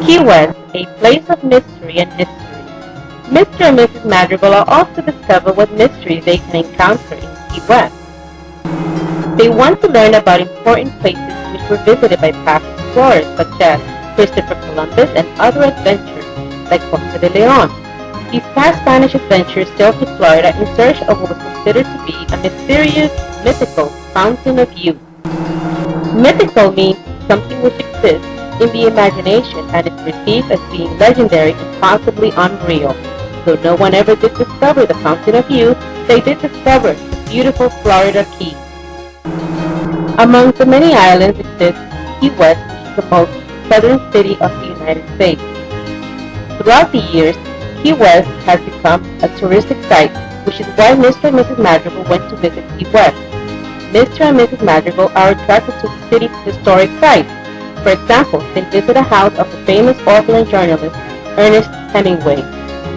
Key West, a place of mystery and history. Mr. and Mrs. Madrigal are off to discover what mysteries they can encounter in Key West. They want to learn about important places which were visited by past explorers such as Christopher Columbus and other adventurers like Ponce de Leon. These past Spanish adventurers sailed to Florida in search of what was considered to be a mysterious, mythical fountain of youth. Mythical means something which exists in the imagination and is perceived as being legendary and possibly unreal. Though no one ever did discover the fountain of youth, they did discover the beautiful Florida Keys. Among the many islands exists Key West, which is the most southern city of the United States. Throughout the years, Key West has become a touristic site, which is why Mr. and Mrs. Madrigal went to visit Key West. Mr. and Mrs. Madrigal are attracted to the city's historic sites. For example, they visit a house of the famous author and journalist Ernest Hemingway.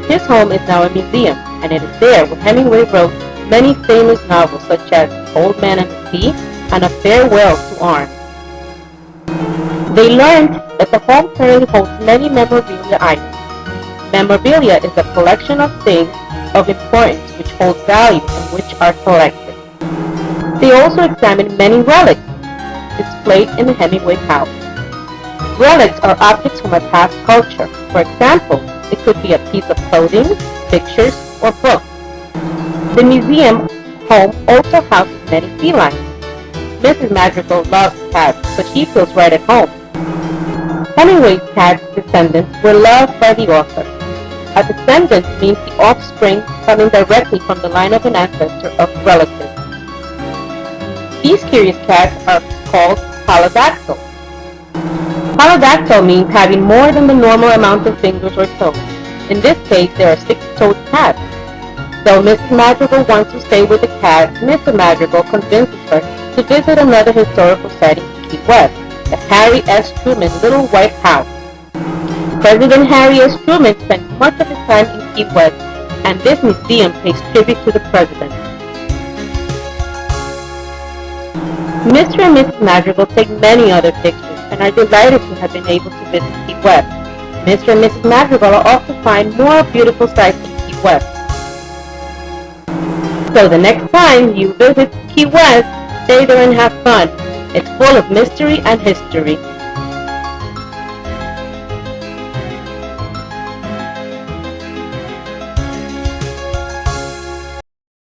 His home is now a museum, and it is there where Hemingway wrote many famous novels such as The Old Man and the Sea and A Farewell to Arms. They learned that the home currently holds many memorabilia items. Memorabilia is a collection of things of importance which hold value and which are collected. They also examined many relics displayed in the Hemingway house. Relics are objects from a past culture. For example, it could be a piece of clothing, pictures, or books. The museum home also houses many felines. Mrs. Madrigal loves cats, so she feels right at home. Hemingway's cat descendants were loved by the author. A descendant means the offspring coming directly from the line of an ancestor of relatives. These curious cats are called holodactyls. Holodactyl means having more than the normal amount of fingers or toes. In this case, there are 6-toed cats. Though Mrs. Madrigal wants to stay with the cat, Mr. Madrigal convinces her to visit another historical site in Key West, the Harry S. Truman Little White House. President Harry S. Truman spent much of his time in Key West, and this museum pays tribute to the president. Mr. and Mrs. Madrigal take many other pictures and are delighted to have been able to visit Key West. Mr. and Mrs. Madrigal are off to find more beautiful sights in Key West. So the next time you visit Key West, stay there and have fun. It's full of mystery and history.